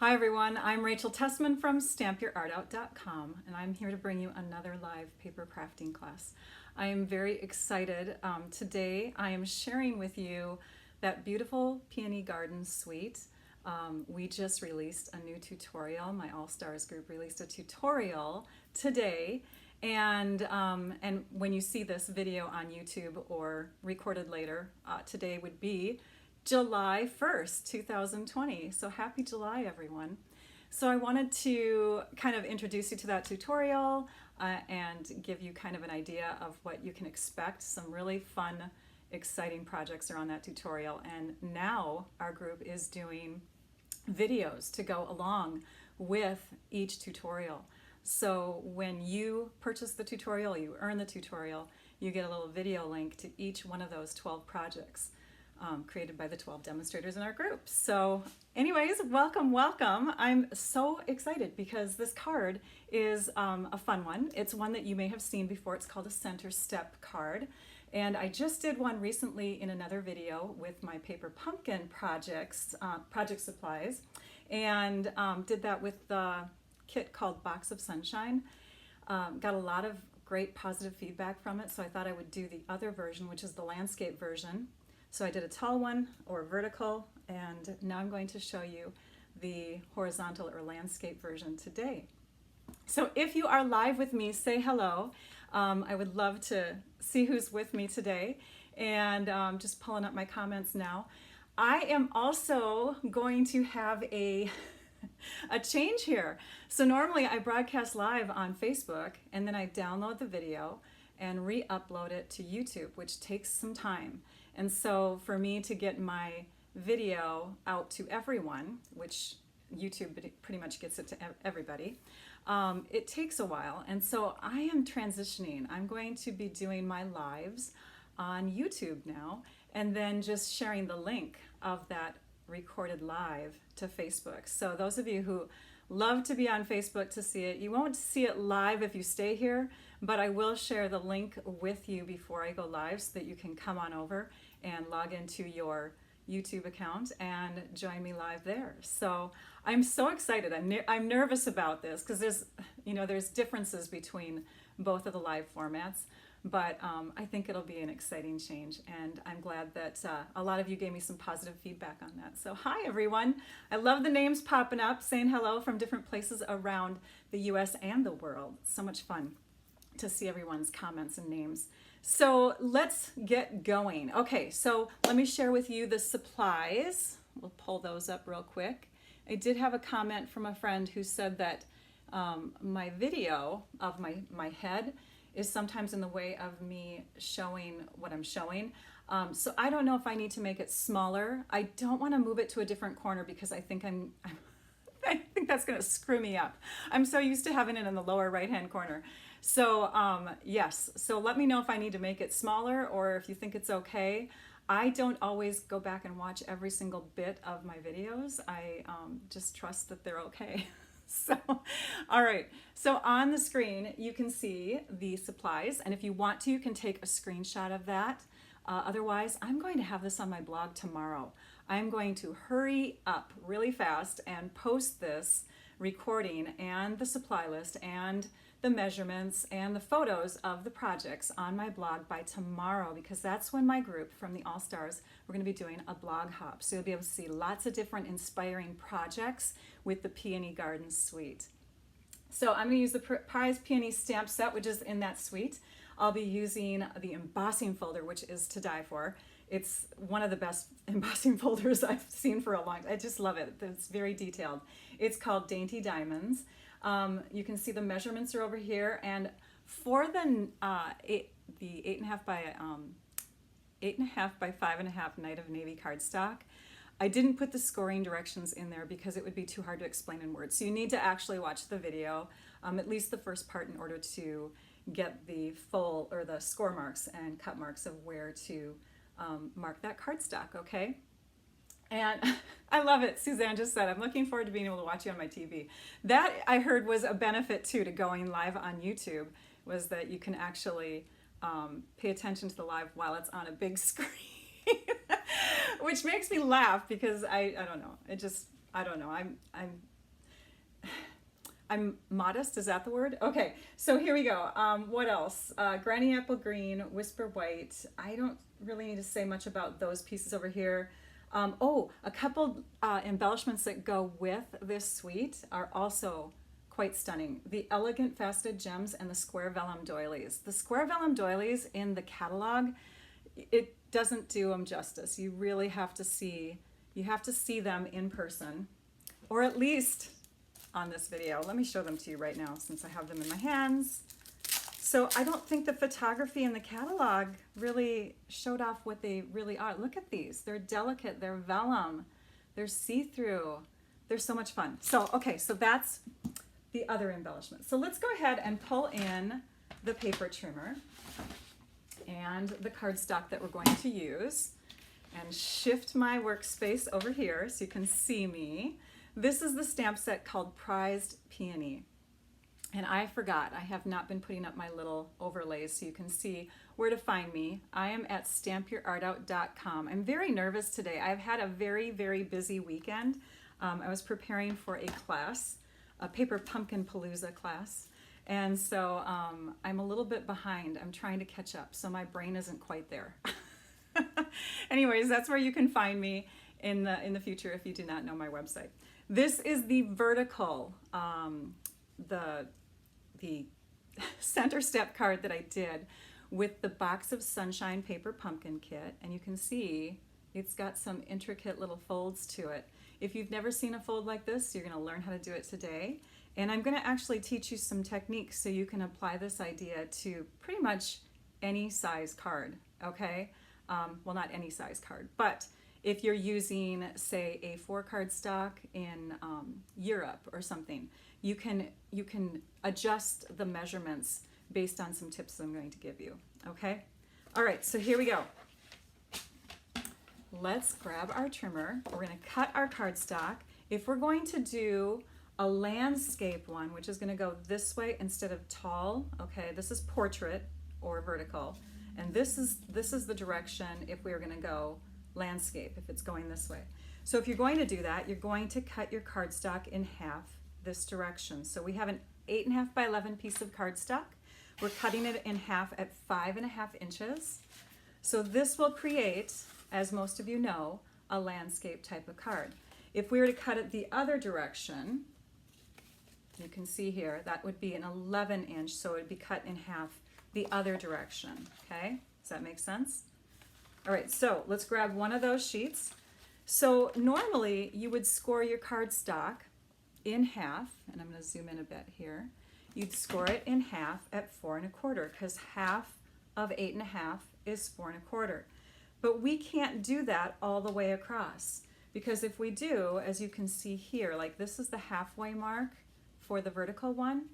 Hi everyone, I'm Rachel Tessman from StampYourArtOut.com, and I'm here to bring you another live paper crafting class. I am very excited. Today I am sharing with you that beautiful Peony Garden Suite. We just released a new tutorial. My All Stars group released a tutorial today, and when you see this video on YouTube or recorded later, today would be July 1st, 2020. So happy July, everyone. So I wanted to kind of introduce you to that tutorial and give you kind of an idea of what you can expect. Some really fun, exciting projects are on that tutorial. And now our group is doing videos to go along with each tutorial. So when you purchase the tutorial, you earn the tutorial, you get a little video link to each one of those 12 projects. Created by the 12 demonstrators in our group. So anyways, welcome. I'm so excited because this card is a fun one. It's one that you may have seen before. It's called a center step card. And I just did one recently in another video with my paper pumpkin project supplies, and did that with the kit called Box of Sunshine. Got a lot of great positive feedback from it, so I thought I would do the other version, which is the landscape version. So I did a tall one or vertical, and now I'm going to show you the horizontal or landscape version today. So if you are live with me, say hello. I would love to see who's with me today, and just pulling up my comments now. I am also going to have a change here. So normally I broadcast live on Facebook, and then I download the video and re-upload it to YouTube, which takes some time. And so for me to get my video out to everyone, which YouTube pretty much gets it to everybody, it takes a while. And so I am transitioning. I'm going to be doing my lives on YouTube now, and then just sharing the link of that recorded live to Facebook. So those of you who love to be on Facebook to see it, you won't see it live if you stay here, but I will share the link with you before I go live so that you can come on over and log into your YouTube account and join me live there. So I'm so excited. I'm nervous about this because there's differences between both of the live formats, but I think it'll be an exciting change, and I'm glad that a lot of you gave me some positive feedback on that. So hi everyone. I love the names popping up, saying hello from different places around the US and the world. So much fun to see everyone's comments and names. So let's get going. Okay, so let me share with you the supplies. We'll pull those up real quick. I did have a comment from a friend who said that my video of my head is sometimes in the way of me showing what I'm showing. So I don't know if I need to make it smaller. I don't want to move it to a different corner because I think I think that's going to screw me up. I'm so used to having it in the lower right-hand corner. So yes, so let me know if I need to make it smaller or if you think it's okay. I don't always go back and watch every single bit of my videos. I just trust that they're okay. So, all right, so on the screen you can see the supplies, and if you want to, you can take a screenshot of that. Otherwise, I'm going to have this on my blog tomorrow. I'm going to hurry up really fast and post this recording and the supply list and the measurements and the photos of the projects on my blog by tomorrow, because that's when my group from the All Stars, we're going to be doing a blog hop. So you'll be able to see lots of different inspiring projects with the Peony Garden Suite. So I'm going to use the Prize Peony Stamp Set, which is in that suite. I'll be using the embossing folder, which is to die for. It's one of the best embossing folders I've seen for a long time. I just love it. It's very detailed. It's called Dainty Diamonds. You can see the measurements are over here, and for the 8.5 by 5.5 Night of Navy cardstock, I didn't put the scoring directions in there because it would be too hard to explain in words. So you need to actually watch the video, at least the first part, in order to get the full or the score marks and cut marks of where to mark that cardstock, okay? And I love it. Suzanne just said, I'm looking forward to being able to watch you on my TV. That I heard was a benefit too to going live on YouTube, was that you can actually pay attention to the live while it's on a big screen, which makes me laugh because I don't know. I don't know. I'm modest, is that the word? Okay, so here we go. What else? Granny Apple Green, Whisper White. I don't really need to say much about those pieces over here. Oh, a couple embellishments that go with this suite are also quite stunning. The Elegant Faceted Gems and the Square Vellum Doilies. The Square Vellum Doilies in the catalog, it doesn't do them justice. You really have to see, them in person, or at least on this video. Let me show them to you right now since I have them in my hands. So I don't think the photography in the catalog really showed off what they really are. Look at these. They're delicate, they're vellum, they're see-through. They're so much fun. So, okay, so that's the other embellishment. So let's go ahead and pull in the paper trimmer and the cardstock that we're going to use and shift my workspace over here so you can see me. This is the stamp set called Prized Peony. And I forgot, I have not been putting up my little overlays so you can see where to find me. I am at stampyourartout.com. I'm very nervous today. I've had a very, very busy weekend. I was preparing for a class, a Paper Pumpkin Palooza class. And so I'm a little bit behind. I'm trying to catch up, so my brain isn't quite there. Anyways, that's where you can find me in the future if you do not know my website. This is the vertical, the center step card that I did with the Box of Sunshine Paper Pumpkin Kit, and you can see it's got some intricate little folds to it. If you've never seen a fold like this, you're going to learn how to do it today. And I'm going to actually teach you some techniques so you can apply this idea to pretty much any size card, okay? Well, not any size card, but if you're using, say, A4 cardstock in Europe or something, you can adjust the measurements based on some tips that I'm going to give you, okay? All right, so here we go. Let's grab our trimmer. We're going to cut our cardstock. If we're going to do a landscape one, which is going to go this way instead of tall, okay, this is portrait or vertical, and this is the direction if we were going to go landscape, if it's going this way. So if you're going to do that, you're going to cut your cardstock in half this direction. So we have an 8.5 by 11 piece of cardstock. We're cutting it in half at 5.5 inches. So this will create, as most of you know, a landscape type of card. If we were to cut it the other direction, you can see here, that would be an 11 inch, so it would be cut in half the other direction, okay? Does that make sense? All right, so let's grab one of those sheets. So normally you would score your cardstock in half, and I'm going to zoom in a bit here. You'd score it in half at 4 1/4 because half of 8.5 is 4 1/4. But we can't do that all the way across because if we do, as you can see here, like this is the halfway mark for the vertical one,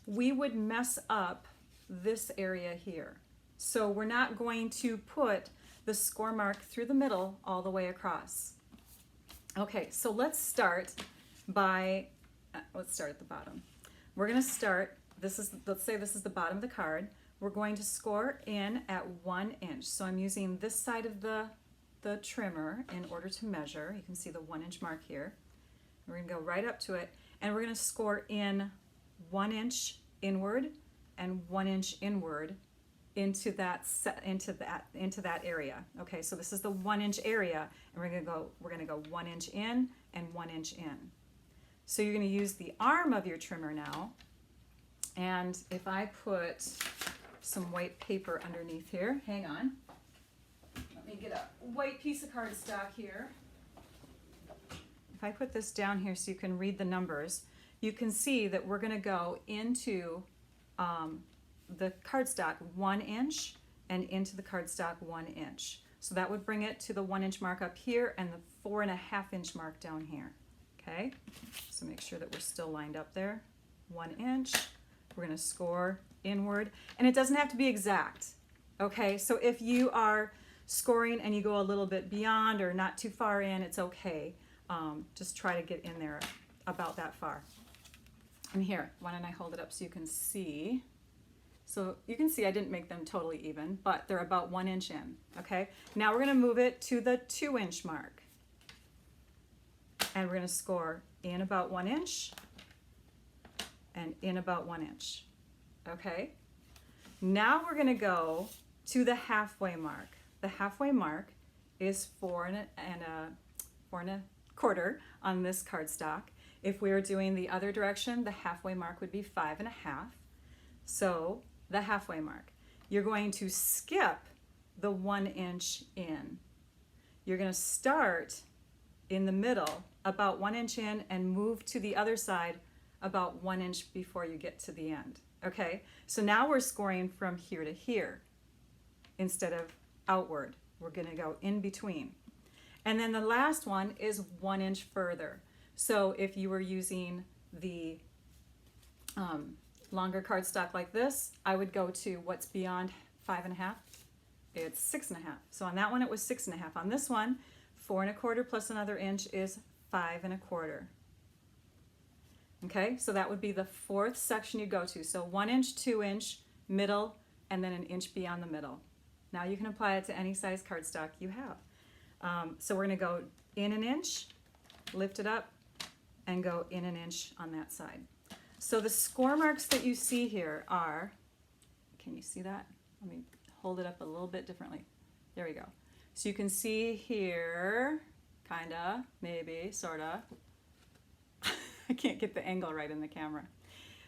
we would mess up this area here. So we're not going to put the score mark through the middle all the way across. Okay, so let's start by, let's start at the bottom. We're going to start, let's say this is the bottom of the card. We're going to score in at 1 inch. So I'm using this side of the trimmer in order to measure. You can see the 1 inch mark here. We're going to go right up to it, and we're going to score in 1 inch inward and 1 inch inward into that area. Okay, so this is the 1 inch area, and we're going to go 1 inch in and 1 inch in. So you're going to use the arm of your trimmer now, and if I put some white paper underneath here, hang on, let me get a white piece of cardstock here. If I put this down here so you can read the numbers, you can see that we're going to go into the cardstock 1 inch and into the cardstock 1 inch. So that would bring it to the 1 inch mark up here and the 4.5 inch mark down here. Okay, so make sure that we're still lined up there. 1 inch, we're going to score inward, and it doesn't have to be exact. Okay, so if you are scoring and you go a little bit beyond or not too far in, it's okay. Just try to get in there about that far. And here, why don't I hold it up so you can see. So you can see I didn't make them totally even, but they're about 1 inch in, okay? Now we're gonna move it to the 2 inch mark. And we're gonna score in about 1 inch and in about 1 inch. Okay, now we're going to go to the halfway mark. The halfway mark is 4 1/4 on this cardstock. If we were doing the other direction, the halfway mark would be 5 1/2. So the halfway mark. You're going to skip the 1 inch in. You're going to start in the middle, about 1 inch in, and move to the other side about 1 inch before you get to the end. Okay, so now we're scoring from here to here instead of outward. We're going to go in between. And then the last one is 1 inch further. So if you were using the longer cardstock like this, I would go to what's beyond 5 1/2. It's 6 1/2. So on that one it was 6 1/2. On this one, 4 1/4 plus another inch is 5 1/4. Okay, so that would be the fourth section you go to. So 1 inch, 2 inch, middle, and then an inch beyond the middle. Now you can apply it to any size cardstock you have. So we're going to go in an inch, lift it up, and go in an inch on that side. So the score marks that you see here are, can you see that? Let me hold it up a little bit differently. There we go. So you can see here, kinda, maybe, sorta. I can't get the angle right in the camera.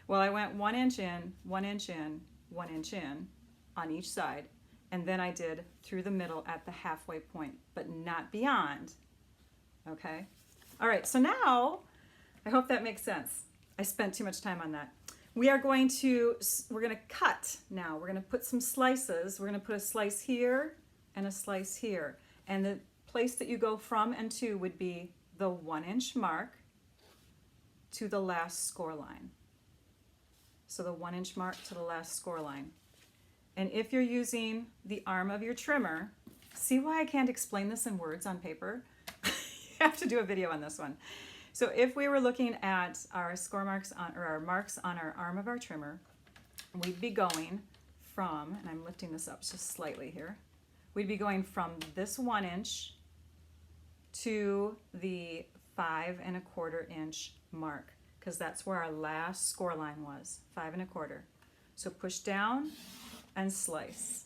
Well, I went 1 inch in, 1 inch in, 1 inch in on each side, and then I did through the middle at the halfway point, but not beyond. Okay? All right, so now, I hope that makes sense. I spent too much time on that. We're going to cut now. We're going to put some slices. We're going to put a slice here and a slice here. And the place that you go from and to would be the 1 inch mark to the last score line. So the 1 inch mark to the last score line. And if you're using the arm of your trimmer, see why I can't explain this in words on paper? You have to do a video on this one. So if we were looking at our score marks on, or our marks on our arm of our trimmer, we'd be going from, and I'm lifting this up just slightly here, we'd be going from this 1 inch to the 5 1/4 inch mark, because that's where our last score line was, 5 1/4. So push down and slice.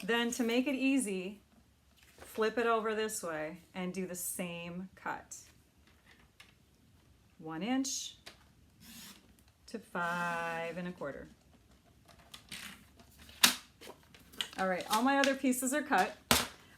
Then to make it easy, flip it over this way and do the same cut. 1 inch to 5 1/4. All right, all my other pieces are cut.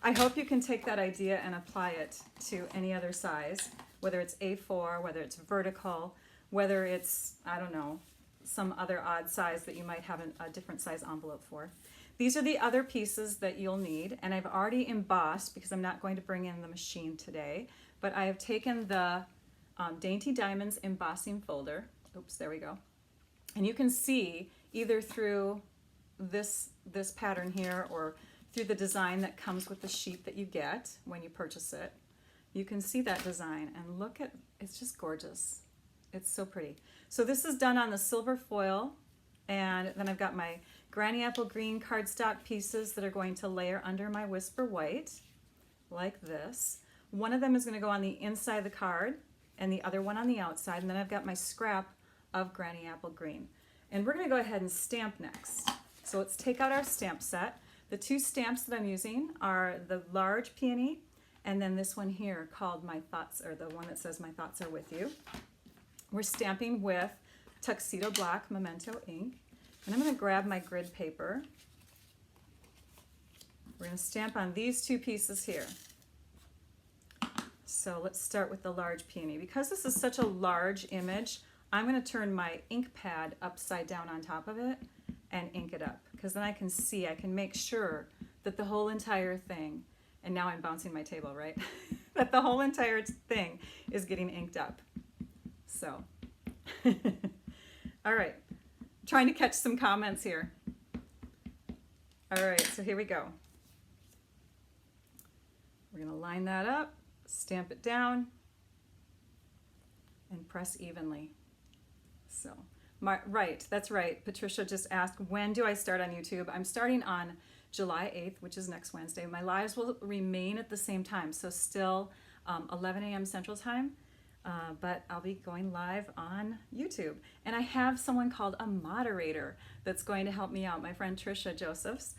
I hope you can take that idea and apply it to any other size, whether it's A4, whether it's vertical, whether it's, I don't know, some other odd size that you might have a different size envelope for. These are the other pieces that you'll need, and I've already embossed because I'm not going to bring in the machine today, but I have taken the Dainty Diamonds Embossing Folder. Oops, there we go. And you can see either through this pattern here or through the design that comes with the sheet that you get when you purchase it. You can see that design and look at, it's just gorgeous. It's so pretty. So this is done on the silver foil, and then I've got my Granny Apple Green cardstock pieces that are going to layer under my Whisper White, like this. One of them is going to go on the inside of the card, and the other one on the outside, and then I've got my scrap of Granny Apple Green. And we're going to go ahead and stamp next. So let's take out our stamp set. The two stamps that I'm using are the large peony, and then this one here called My Thoughts, or the one that says My Thoughts Are With You. We're stamping with Tuxedo Black Memento ink. And I'm going to grab my grid paper. We're going to stamp on these two pieces here. So let's start with the large peony. Because this is such a large image, I'm going to turn my ink pad upside down on top of it and ink it up. Because then I can make sure that the whole entire thing, and now I'm bouncing my table, right? That the whole entire thing is getting inked up. So, all right. Trying to catch some comments here. All right, so here we go. We're going to line that up, stamp it down, and press evenly. So, right, that's right. Patricia just asked, when do I start on YouTube? I'm starting on July 8th, which is next Wednesday. My lives will remain at the same time, so still 11 a.m. Central Time. but I'll be going live on YouTube. And I have someone called a moderator that's going to help me out, my friend Trisha Josephs.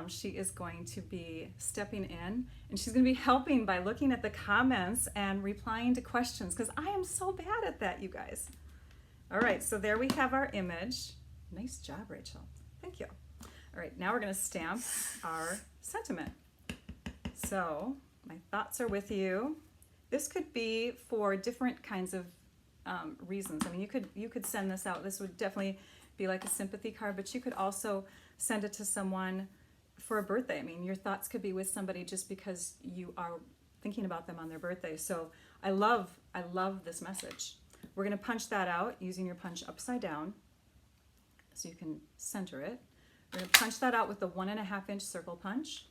She is going to be stepping in, and she's going to be helping by looking at the comments and replying to questions, because I am so bad at that, you guys. All right, so there we have our image. Nice job, Rachel. Thank you. All right, now we're going to stamp our sentiment. So my thoughts are with you. This could be for different kinds of reasons. I mean, you could send this out. This would definitely be like a sympathy card, but you could also send it to someone for a birthday. I mean, your thoughts could be with somebody just because you are thinking about them on their birthday. So I love this message. We're going to punch that out using your punch upside down so you can center it. We're going to punch that out with the 1.5 inch circle punch.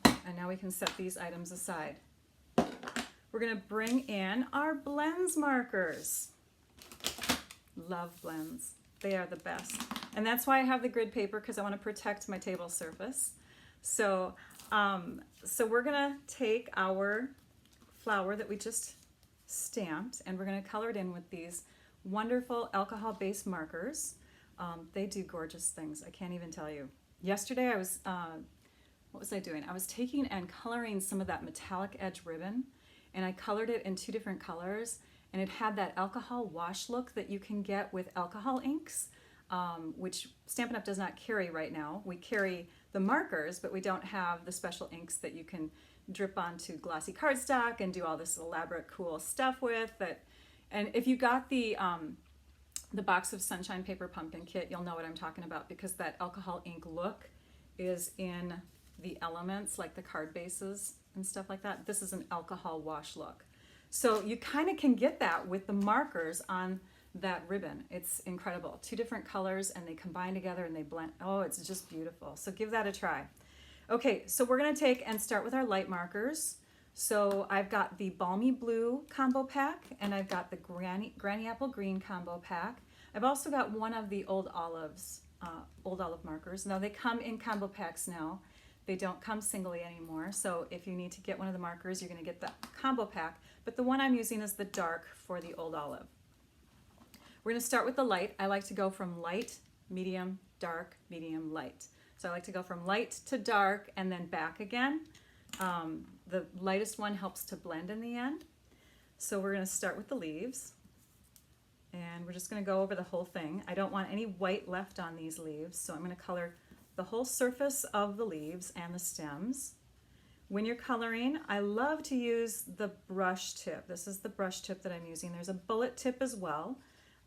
And now we can set these items aside. We're going to bring in our blends markers. Love blends. They are the best. And that's why I have the grid paper, because I want to protect my table surface. So, we're going to take our flower that we just stamped, and we're going to color it in with these wonderful alcohol-based markers. They do gorgeous things. I can't even tell you. Yesterday I was, what was I doing? I was taking and coloring some of that metallic edge ribbon, and I colored it in 2 different colors, and it had that alcohol wash look that you can get with alcohol inks, which Stampin' Up! Does not carry right now. We carry the markers, but we don't have the special inks that you can drip onto glossy cardstock and do all this elaborate cool stuff with. And if you got the box of Sunshine Paper Pumpkin Kit, you'll know what I'm talking about, because that alcohol ink look is in the elements, like the card bases and stuff like that. This is an alcohol wash look. So you kind of can get that with the markers on that ribbon. It's incredible. 2 different colors, and they combine together and they blend. Oh, it's just beautiful. So give that a try. Okay, so we're going to take and start with our light markers. So I've got the Balmy Blue combo pack, and I've got the Granny Apple Green combo pack. I've also got one of the Old Olive markers. Now they come in combo packs now. They don't come singly anymore. So if you need to get one of the markers, you're going to get the combo pack. But the one I'm using is the dark for the Old Olive. We're going to start with the light. I like to go from light, medium, dark, medium, light. So I like to go from light to dark and then back again. The lightest one helps to blend in the end. So we're going to start with the leaves, and we're just going to go over the whole thing. I don't want any white left on these leaves, so I'm going to color the whole surface of the leaves and the stems. When you're coloring, I love to use the brush tip. This is the brush tip that I'm using. There's a bullet tip as well,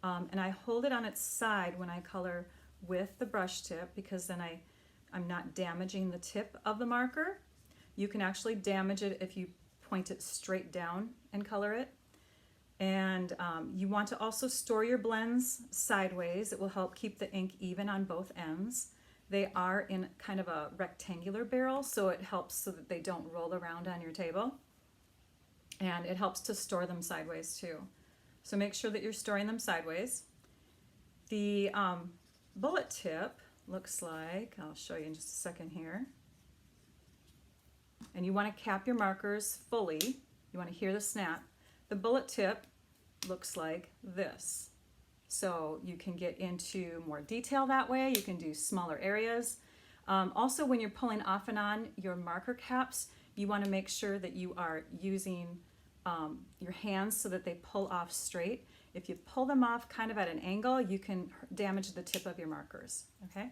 and I hold it on its side when I color with the brush tip, because then I'm not damaging the tip of the marker. You can actually damage it if you point it straight down and color it. And you want to also store your blends sideways. It will help keep the ink even on both ends. They are in kind of a rectangular barrel, so it helps so that they don't roll around on your table. And it helps to store them sideways too. So make sure that you're storing them sideways. The bullet tip looks like, I'll show you in just a second here. And you want to cap your markers fully. You want to hear the snap. The bullet tip looks like this. So you can get into more detail that way. You can do smaller areas. Also, when you're pulling off and on your marker caps, you want to make sure that you are using your hands so that they pull off straight. If you pull them off kind of at an angle, you can damage the tip of your markers. Okay?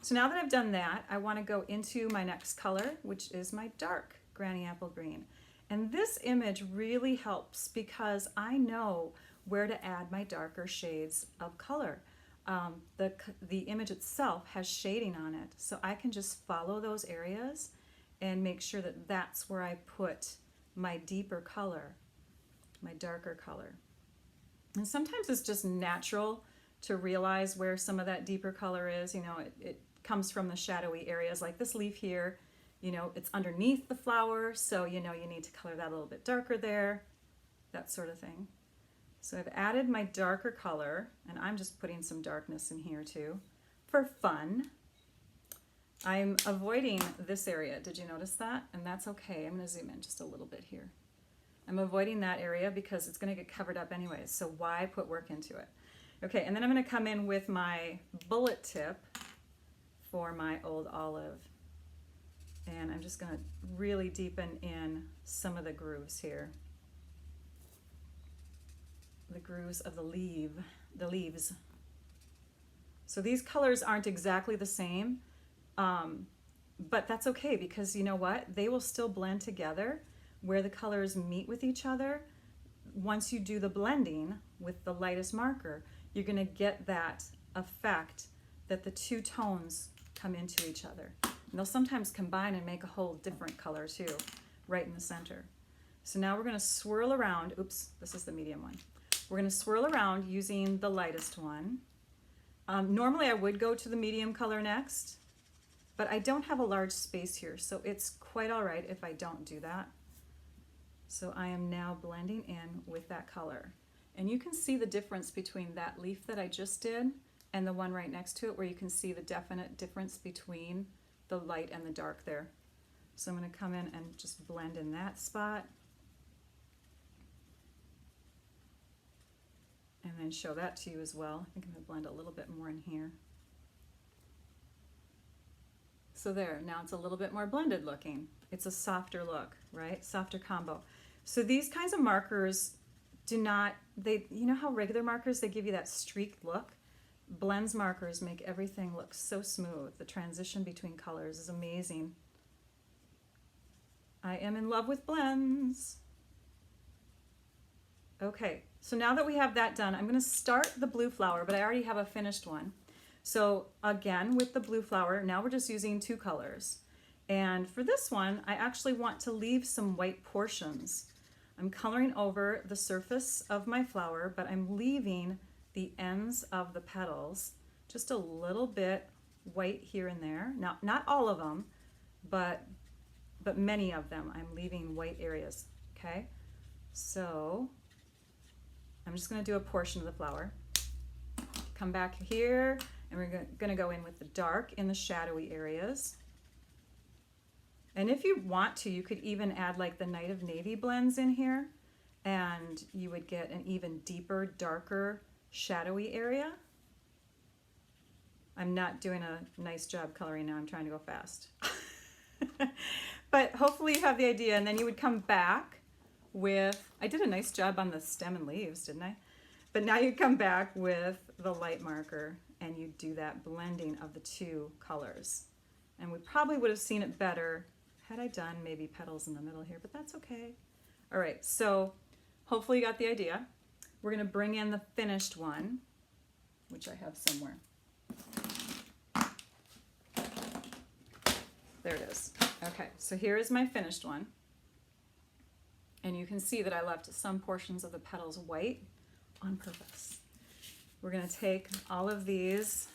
So now that I've done that, I want to go into my next color, which is my dark Granny Apple Green. And this image really helps because I know where to add my darker shades of color. The image itself has shading on it, so I can just follow those areas and make sure that that's where I put my deeper color, my darker color. And sometimes it's just natural to realize where some of that deeper color is. You know, it comes from the shadowy areas, like this leaf here. You know, it's underneath the flower, so you know you need to color that a little bit darker there, that sort of thing. So I've added my darker color, and I'm just putting some darkness in here too, for fun. I'm avoiding this area. Did you notice that? And that's okay. I'm going to zoom in just a little bit here. I'm avoiding that area because it's going to get covered up anyways, so why put work into it? Okay, and then I'm going to come in with my bullet tip for my old olive. And I'm just going to really deepen in some of the grooves here. The grooves of the leaves. So these colors aren't exactly the same, but that's okay because you know what? They will still blend together where the colors meet with each other. Once you do the blending with the lightest marker, you're going to get that effect that the two tones come into each other. And they'll sometimes combine and make a whole different color too, right in the center. So now we're going to swirl around. Oops, this is the medium one. We're going to swirl around using the lightest one. Normally I would go to the medium color next, but I don't have a large space here, so it's quite all right if I don't do that. So I am now blending in with that color. And you can see the difference between that leaf that I just did and the one right next to it, where you can see the definite difference between the light and the dark there. So I'm going to come in and just blend in that spot. And then show that to you as well. I think I'm going to blend a little bit more in here. So there, now it's a little bit more blended looking. It's a softer look, right? Softer combo. So these kinds of markers do not, you know how regular markers, they give you that streaked look? Blends markers make everything look so smooth. The transition between colors is amazing. I am in love with blends. Okay, so now that we have that done, I'm going to start the blue flower, but I already have a finished one. So again, with the blue flower, now we're just using two colors. And for this one, I actually want to leave some white portions. I'm coloring over the surface of my flower, but I'm leaving the ends of the petals just a little bit white here and there. Now, not all of them, but many of them. I'm leaving white areas, okay? So I'm just going to do a portion of the flower. Come back here, and we're going to go in with the dark in the shadowy areas. And if you want to, you could even add like the Night of Navy blends in here, and you would get an even deeper, darker, shadowy area. I'm not doing a nice job coloring now. I'm trying to go fast. But hopefully you have the idea, and then you would come back with, I did a nice job on the stem and leaves, didn't I? But now you come back with the light marker, and you do that blending of the two colors. And we probably would have seen it better had I done maybe petals in the middle here, but that's okay. All right, so hopefully you got the idea. We're going to bring in the finished one, which I have somewhere. There it is. Okay, so here is my finished one. And you can see that I left some portions of the petals white on purpose. We're going to take all of these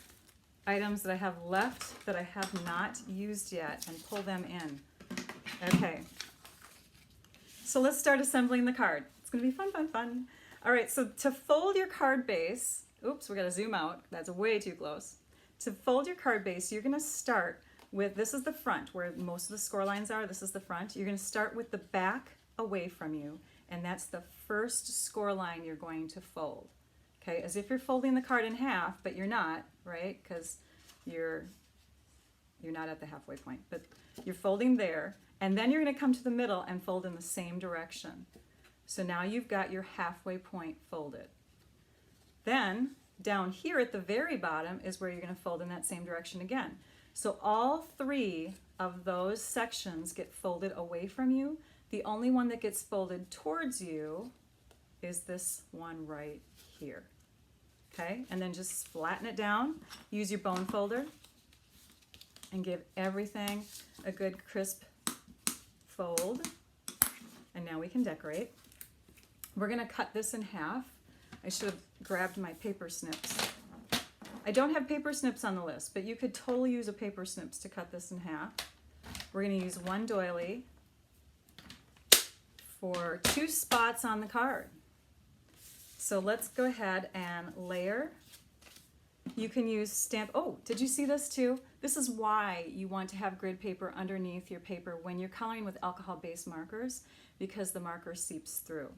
items that I have left that I have not used yet and pull them in. Okay, so let's start assembling the card. It's going to be fun, fun, fun. All right, so to fold your card base, oops, we got to zoom out. That's way too close. To fold your card base, you're going to start with, this is the front where most of the score lines are. This is the front. You're going to start with the back away from you, and that's the first score line you're going to fold. Okay, as if you're folding the card in half, but you're not, right? Because you're not at the halfway point, but you're folding there, and then you're going to come to the middle and fold in the same direction. So now you've got your halfway point folded. Then down here at the very bottom is where you're going to fold in that same direction again. So all three of those sections get folded away from you. The only one that gets folded towards you is this one right here. Okay, and then just flatten it down. Use your bone folder and give everything a good crisp fold. And now we can decorate. We're going to cut this in half. I should have grabbed my paper snips. I don't have paper snips on the list, but you could totally use a paper snips to cut this in half. We're going to use one doily for 2 spots on the card. So let's go ahead and layer. You can use stamp, oh, did you see this too? This is why you want to have grid paper underneath your paper when you're coloring with alcohol-based markers, because the marker seeps through.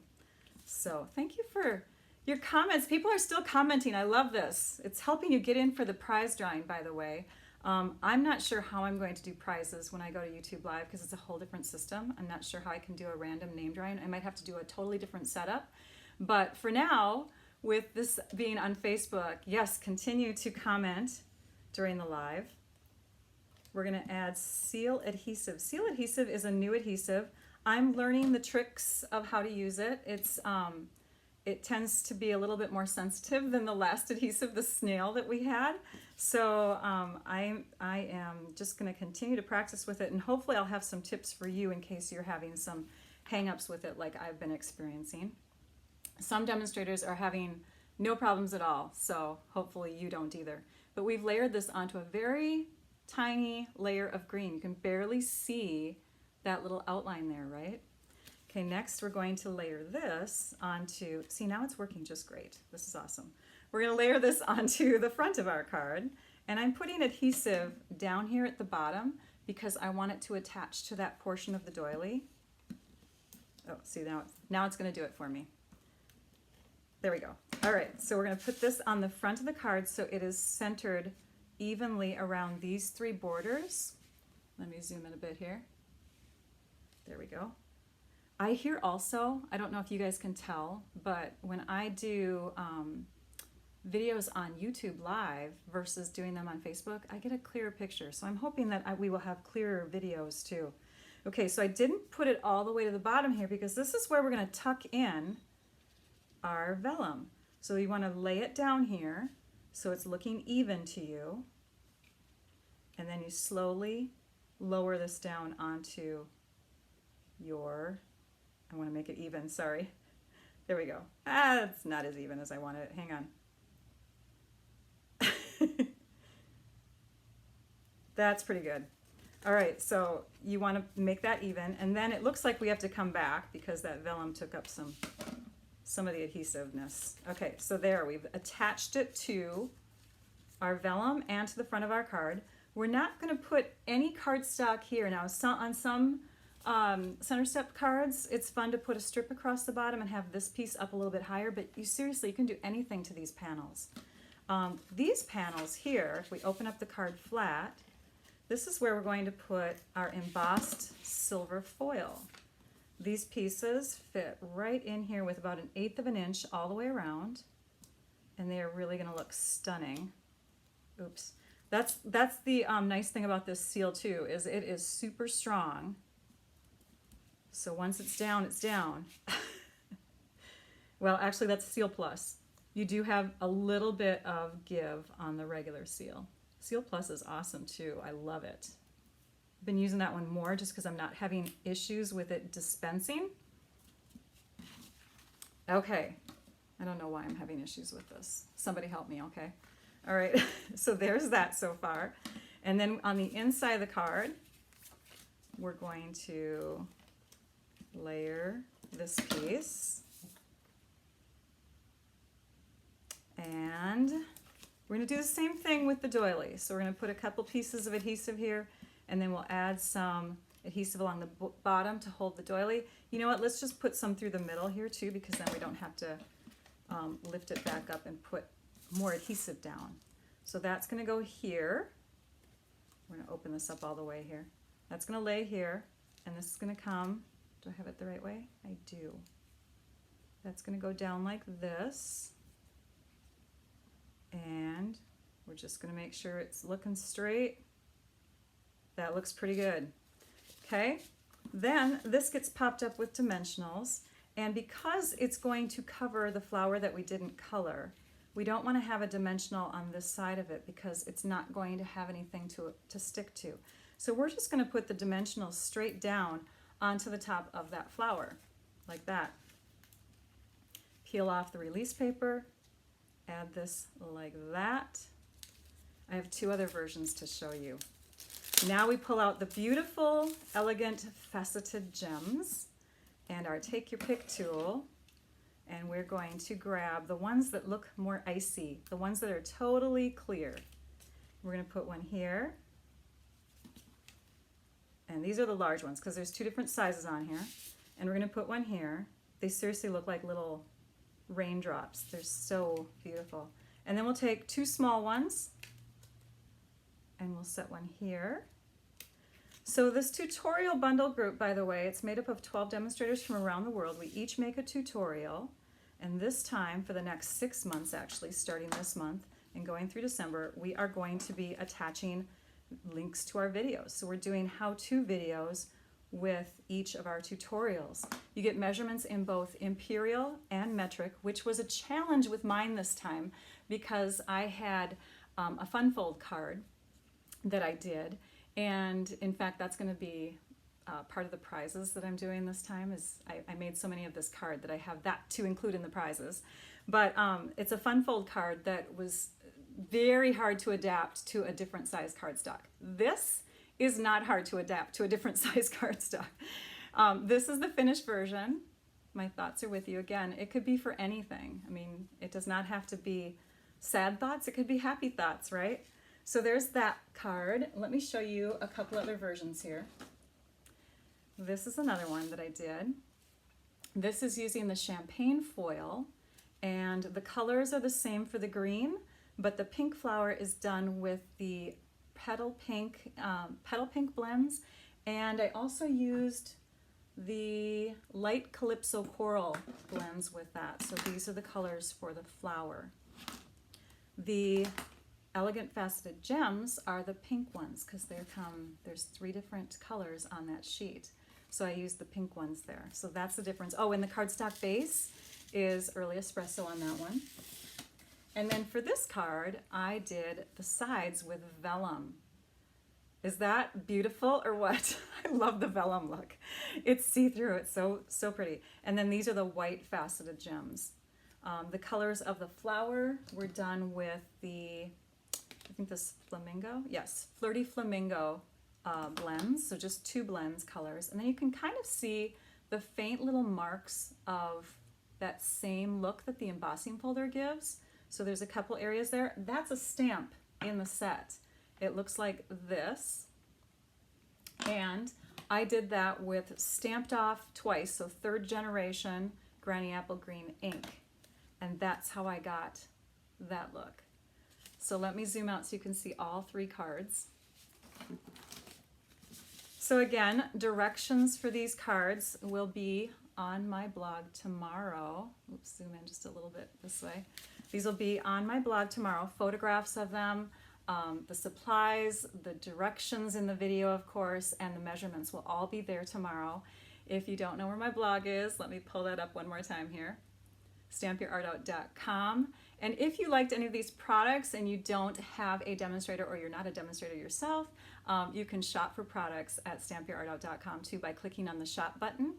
So thank you for your comments. People are still commenting. I love this. It's helping you get in for the prize drawing, by the way. I'm not sure how I'm going to do prizes when I go to YouTube Live because it's a whole different system. I'm not sure how I can do a random name drawing. I might have to do a totally different setup. But for now, with this being on Facebook, yes, continue to comment during the live. We're going to add seal adhesive. Seal adhesive is a new adhesive. I'm learning the tricks of how to use it. It tends to be a little bit more sensitive than the last adhesive, the snail that we had. So I am just going to continue to practice with it, and hopefully I'll have some tips for you in case you're having some hang-ups with it like I've been experiencing. Some demonstrators are having no problems at all, so hopefully you don't either. But we've layered this onto a very tiny layer of green. You can barely see that little outline there, right? Okay, next we're going to layer this onto, see now it's working just great. This is awesome. We're going to layer this onto the front of our card, and I'm putting adhesive down here at the bottom because I want it to attach to that portion of the doily. Oh, see now it's going to do it for me. There we go. All right, so we're going to put this on the front of the card so it is centered evenly around these three borders. Let me zoom in a bit here. There we go. I hear also, I don't know if you guys can tell, but when I do videos on YouTube Live versus doing them on Facebook, I get a clearer picture. So I'm hoping that we will have clearer videos too. Okay, so I didn't put it all the way to the bottom here because this is where we're going to tuck in our vellum. So you want to lay it down here so it's looking even to you. And then you slowly lower this down onto your, I want to make it even, sorry. There we go. It's not as even as I want it. Hang on. That's pretty good. All right, so you want to make that even, and then it looks like we have to come back because that vellum took up some of the adhesiveness. Okay, so there, we've attached it to our vellum and to the front of our card. We're not going to put any cardstock here. Now, on some center step cards, it's fun to put a strip across the bottom and have this piece up a little bit higher, but seriously, you can do anything to these panels. These panels here, if we open up the card flat, this is where we're going to put our embossed silver foil. These pieces fit right in here with about 1/8 of an inch all the way around, and they are really going to look stunning. Oops. That's the nice thing about this seal too, is it is super strong. So once it's down, it's down. Well, actually that's Seal Plus. You do have a little bit of give on the regular seal. Seal Plus is awesome too. I love it. I've been using that one more just because I'm not having issues with it dispensing. Okay. I don't know why I'm having issues with this. Somebody help me, okay? All right, so there's that so far. And then on the inside of the card, we're going to layer this piece. And we're going to do the same thing with the doily. So we're going to put a couple pieces of adhesive here, and then we'll add some adhesive along the bottom to hold the doily. You know what, let's just put some through the middle here too, because then we don't have to lift it back up and put more adhesive down. So that's going to go here. We're going to open this up all the way here. That's going to lay here, and this is going to come, do I have it the right way? I do. That's going to go down like this. And we're just going to make sure it's looking straight. That looks pretty good. Okay, then this gets popped up with dimensionals, and because it's going to cover the flower that we didn't color, we don't want to have a dimensional on this side of it because it's not going to have anything to stick to. So we're just going to put the dimensionals straight down onto the top of that flower, like that. Peel off the release paper, add this like that. I have two other versions to show you. Now we pull out the beautiful, elegant Faceted Gems and our Take Your Pick tool, and we're going to grab the ones that look more icy, the ones that are totally clear. We're going to put one here, And these are the large ones because there's two different sizes on here. And we're going to put one here. They seriously look like little raindrops. They're so beautiful. And then we'll take two small ones and we'll set one here. So this tutorial bundle group, by the way, it's made up of 12 demonstrators from around the world. We each make a tutorial. And this time, for the next 6 months actually, starting this month and going through December, we are going to be attaching links to our videos. So we're doing how-to videos with each of our tutorials. You get measurements in both imperial and metric, which was a challenge with mine this time because I had a fun fold card that I did. And in fact, that's going to be part of the prizes that I'm doing this time. Is I made so many of this card that I have that to include in the prizes. But it's a fun fold card that was very hard to adapt to a different size cardstock. This is not hard to adapt to a different size cardstock. This is the finished version. My thoughts are with you. Again, it could be for anything. I mean, it does not have to be sad thoughts. It could be happy thoughts, right? So there's that card. Let me show you a couple other versions here. This is another one that I did. This is using the champagne foil, and the colors are the same for the green, but the pink flower is done with the petal pink blends, and I also used the light calypso coral blends with that. So these are the colors for the flower. The Elegant Faceted Gems are the pink ones because there's 3 different colors on that sheet. So I used the pink ones there. So that's the difference. Oh, and the cardstock base is Early Espresso on that one. And then for this card, I did the sides with vellum. Is that beautiful or what? I love the vellum look. It's see-through, it's so pretty. And then these are the white faceted gems. The colors of the flower were done with the, I think this flamingo, yes, Flirty Flamingo blends, so just 2 blends colors. And then you can kind of see the faint little marks of that same look that the embossing folder gives. So there's a couple areas there. That's a stamp in the set. It looks like this. And I did that with Stamped Off twice, so 3rd generation Granny Apple Green ink. And that's how I got that look. So let me zoom out so you can see all 3 cards. So again, directions for these cards will be on my blog tomorrow. Oops, zoom in just a little bit this way. These will be on my blog tomorrow, photographs of them, the supplies, the directions in the video, of course, and the measurements will all be there tomorrow. If you don't know where my blog is, let me pull that up one more time here. StampYourArtOut.com. And if you liked any of these products and you don't have a demonstrator or you're not a demonstrator yourself, you can shop for products at StampYourArtOut.com too by clicking on the shop button.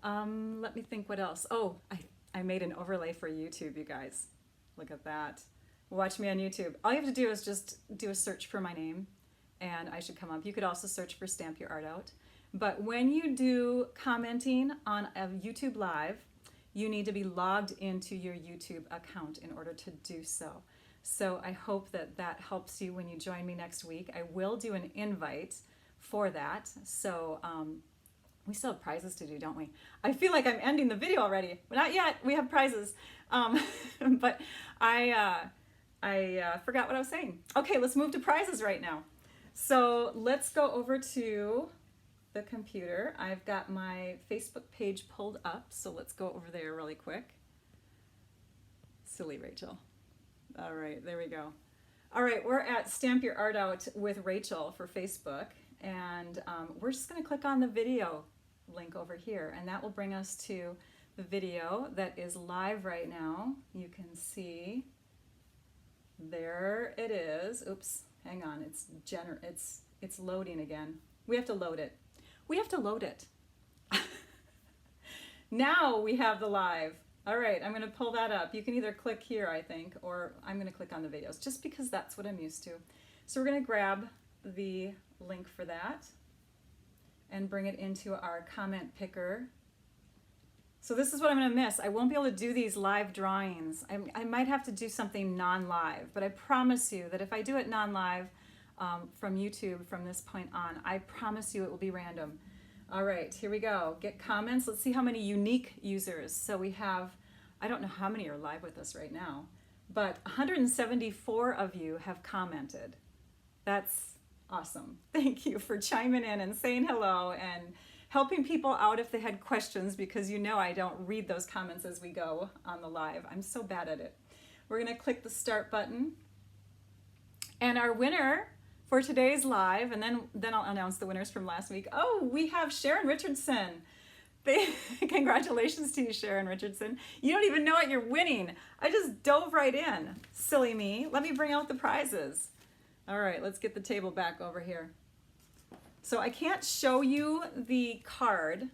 Let me think what else. Oh, I made an overlay for YouTube, you guys. Look at that. Watch me on YouTube. All you have to do is just do a search for my name and I should come up. You could also search for Stamp Your Art Out. But when you do commenting on a YouTube Live, you need to be logged into your YouTube account in order to do so. So I hope that that helps you when you join me next week. I will do an invite for that. So we still have prizes to do, don't we? I feel like I'm ending the video already. But not yet. We have prizes. But I forgot what I was saying. Okay, let's move to prizes right now. So let's go over to the computer. I've got my Facebook page pulled up, so let's go over there really quick. Silly Rachel. All right, there we go. All right, we're at Stamp Your Art Out with Rachel for Facebook, and we're just going to click on the video link over here, and that will bring us to the video that is live right now. You can see there it is. Oops, hang on, it's loading again. We have to load it. We have to load it. Now we have the live. All right, I'm going to pull that up. You can either click here, I think, or I'm going to click on the videos, just because that's what I'm used to. So we're going to grab the link for that and bring it into our comment picker. So this is what I'm going to miss. I won't be able to do these live drawings. I might have to do something non-live, but I promise you that if I do it non-live, from YouTube from this point on. I promise you it will be random. All right, here we go. Get comments. Let's see how many unique users. So we have, I don't know how many are live with us right now, but 174 of you have commented. That's awesome. Thank you for chiming in and saying hello and helping people out if they had questions, because you know I don't read those comments as we go on the live. I'm so bad at it. We're going to click the start button. And our winner for today's live, and then I'll announce the winners from last week. Oh, we have Sharon Richardson. Congratulations to you, Sharon Richardson. You don't even know what you're winning. I just dove right in. Silly me. Let me bring out the prizes. All right, let's get the table back over here. So I can't show you the card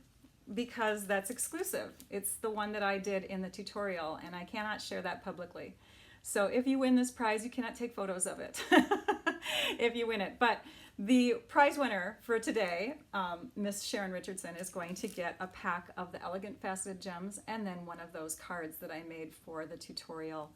because that's exclusive. It's the one that I did in the tutorial, and I cannot share that publicly. So if you win this prize, you cannot take photos of it if you win it. But the prize winner for today, Miss Sharon Richardson, is going to get a pack of the Elegant Faceted Gems and then one of those cards that I made for the tutorial.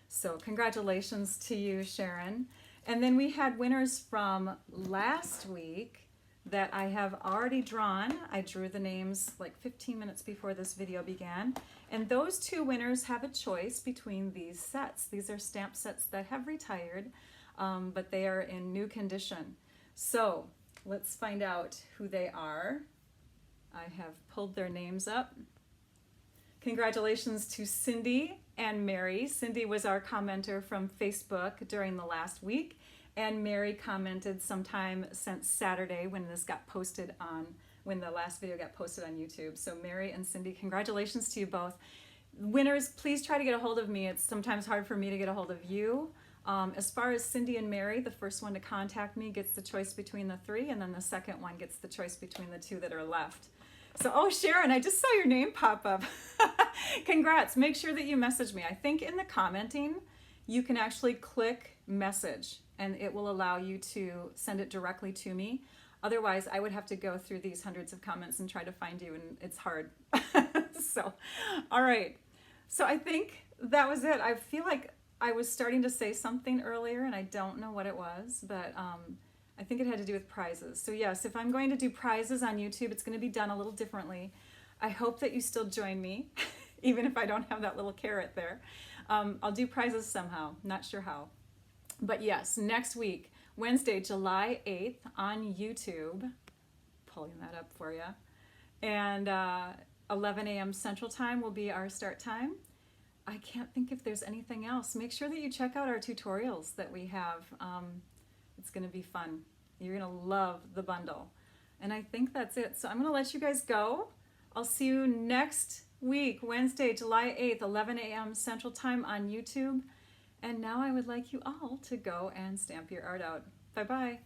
So congratulations to you, Sharon. And then we had winners from last week that I have already drawn. I drew the names like 15 minutes before this video began. And those two winners have a choice between these sets. These are stamp sets that have retired, but they are in new condition. So let's find out who they are. I have pulled their names up. Congratulations to Cindy and Mary. Cindy was our commenter from Facebook during the last week, and Mary commented sometime since Saturday when this got posted on, when the last video got posted on YouTube. So Mary and Cindy, congratulations to you both. Winners, please try to get a hold of me. It's sometimes hard for me to get a hold of you. As far as Cindy and Mary, the first one to contact me gets the choice between the three, and then the second one gets the choice between the two that are left. So, oh, Sharon, I just saw your name pop up. Congrats. Make sure that you message me. I think in the commenting, you can actually click message, and it will allow you to send it directly to me. Otherwise, I would have to go through these hundreds of comments and try to find you, and it's hard. So, all right. So I think that was it. I feel like I was starting to say something earlier, and I don't know what it was, but I think it had to do with prizes. So yes, if I'm going to do prizes on YouTube, it's going to be done a little differently. I hope that you still join me, even if I don't have that little carrot there. I'll do prizes somehow, not sure how. But yes, next week, Wednesday, July 8th on YouTube, pulling that up for you, and 11 a.m. Central Time will be our start time. I can't think if there's anything else. Make sure that you check out our tutorials that we have. It's going to be fun. You're going to love the bundle. And I think that's it. So I'm going to let you guys go. I'll see you next week, Wednesday, July 8th, 11 a.m. Central Time on YouTube. And now I would like you all to go and stamp your art out. Bye-bye.